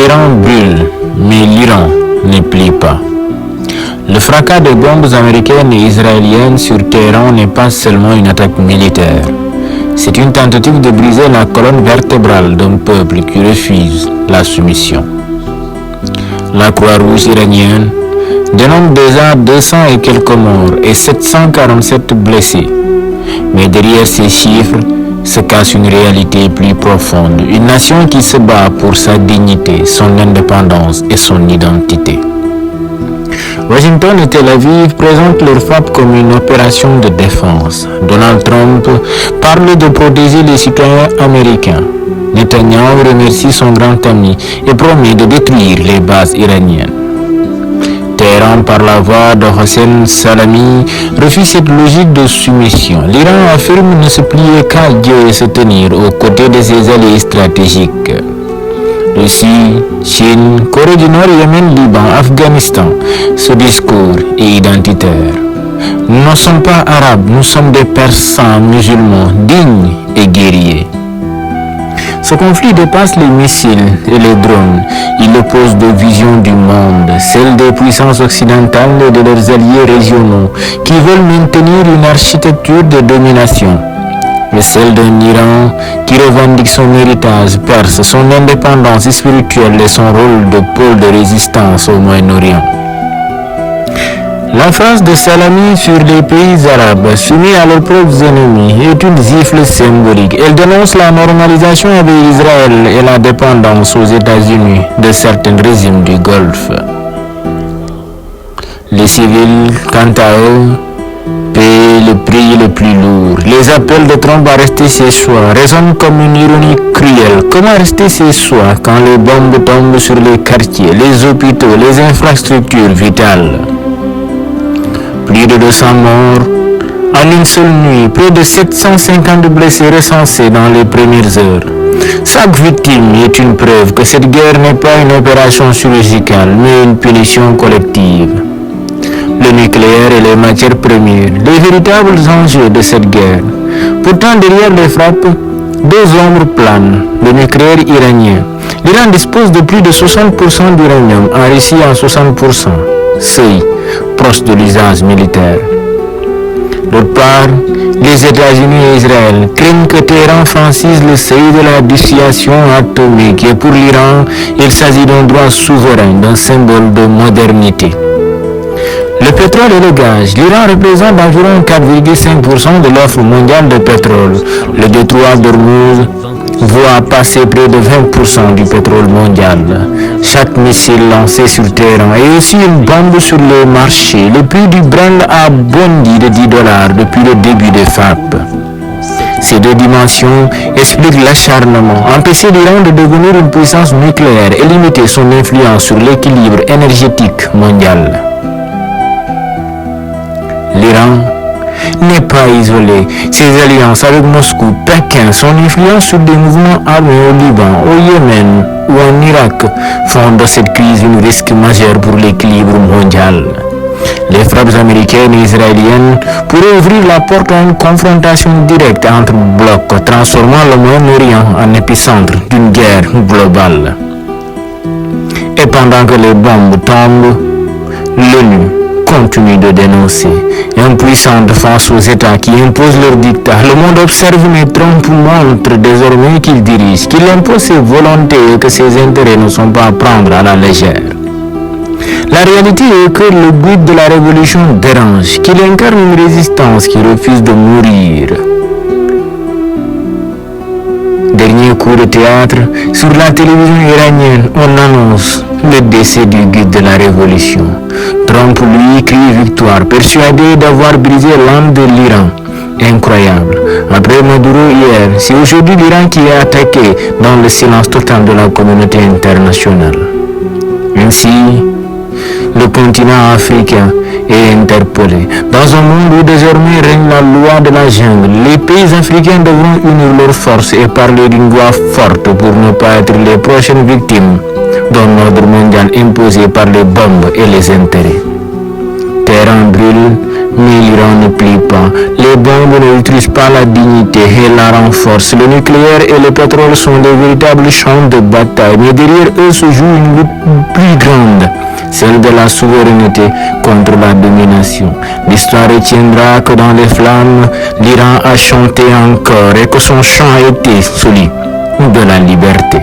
Téhéran brûle, mais l'Iran ne plie pas. Le fracas des bombes américaines et israéliennes sur Téhéran n'est pas seulement une attaque militaire. C'est une tentative de briser la colonne vertébrale d'un peuple qui refuse la soumission. La Croix-Rouge iranienne dénombre déjà 200 et quelques morts et 747 blessés. Mais derrière ces chiffres se cache une réalité plus profonde, une nation qui se bat pour sa dignité, son indépendance et son identité. Washington et Tel Aviv présentent leur frappe comme une opération de défense. Donald Trump parle de protéger les citoyens américains. Netanyahu remercie son grand ami et promet de détruire les bases iraniennes. Téhéran, par la voix de Hossein Salami, refuse cette logique de soumission. L'Iran affirme ne se plier qu'à Dieu et se tenir aux côtés de ses alliés stratégiques. Russie, Chine, Corée du Nord, Yémen, Liban, Afghanistan, ce discours est identitaire. Nous ne sommes pas arabes, nous sommes des Persans musulmans, dignes et guerriers. Ce conflit dépasse les missiles et les drones. Il oppose deux visions du monde, celle des puissances occidentales et de leurs alliés régionaux qui veulent maintenir une architecture de domination, et celle d'un Iran qui revendique son héritage perse, son indépendance spirituelle et son rôle de pôle de résistance au Moyen-Orient. La phrase de Salami sur les pays arabes soumis à leurs propres ennemis est une gifle symbolique. Elle dénonce la normalisation avec Israël et la dépendance aux États-Unis de certains régimes du Golfe. Les civils, quant à eux, paient le prix le plus lourd. Les appels de Trump à rester chez soi résonnent comme une ironie cruelle. Comment rester chez soi quand les bombes tombent sur les quartiers, les hôpitaux, les infrastructures vitales? Plus de 200 morts en une seule nuit, près de 750 blessés recensés dans les premières heures. Chaque victime est une preuve que cette guerre n'est pas une opération chirurgicale, mais une punition collective. Le nucléaire et les matières premières, les véritables enjeux de cette guerre. Pourtant, derrière les frappes, deux ombres planent. Le nucléaire iranien. L'Iran dispose de plus de 60% d'uranium, enrichi à 60%. Seuil proche de l'usage militaire. D'autre part, les États-Unis et Israël craignent que Téhéran franchisse le seuil de la dissuasion atomique et pour l'Iran, il s'agit d'un droit souverain, d'un symbole de modernité. Le pétrole et le gaz, l'Iran représente environ 4,5% de l'offre mondiale de pétrole. Le détroit d'Ormuz voit passer près de 20% du pétrole mondial. Chaque missile lancé sur Téhéran est aussi une bombe sur le marché. Le prix du Brent a bondi de $10 depuis le début des frappes. Ces deux dimensions expliquent l'acharnement. Empêcher l'Iran de devenir une puissance nucléaire et limiter son influence sur l'équilibre énergétique mondial. L'Iran n'est pas isolé. Ses alliances avec Moscou, Pékin, son influence sur des mouvements armés au Liban, au Yémen ou en Irak font de cette crise un risque majeur pour l'équilibre mondial. Les frappes américaines et israéliennes pourraient ouvrir la porte à une confrontation directe entre blocs, transformant le Moyen-Orient en épicentre d'une guerre globale. Et pendant que les bombes tombent, l'ONU continue de dénoncer. Impuissante face aux États qui imposent leur dictat, le monde observe mais Trump montre désormais qu'il dirige, qu'il impose ses volontés et que ses intérêts ne sont pas à prendre à la légère. La réalité est que le but de la révolution dérange, qu'il incarne une résistance qui refuse de mourir. Dernier coup de théâtre, sur la télévision iranienne, on annonce le décès du guide de la révolution. Trump lui crie victoire, persuadé d'avoir brisé l'âme de l'Iran. Incroyable. Après Maduro hier, c'est aujourd'hui l'Iran qui est attaqué dans le silence total de la communauté internationale. Ainsi, le continent africain est interpellé. Dans un monde où désormais règne la loi de la jungle, les pays africains devront unir leurs forces et parler d'une voix forte pour ne pas être les prochaines victimes d'un ordre mondial imposé par les bombes et les intérêts. Téhéran brûle, Mais l'Iran ne plie pas. Les bombes ne détruisent pas la dignité et la renforcent. Le nucléaire et le pétrole sont de véritables champs de bataille. Mais derrière eux se joue une lutte plus grande, celle de la souveraineté contre la domination. L'histoire retiendra que dans les flammes, l'Iran a chanté encore et que son chant était celui de la liberté.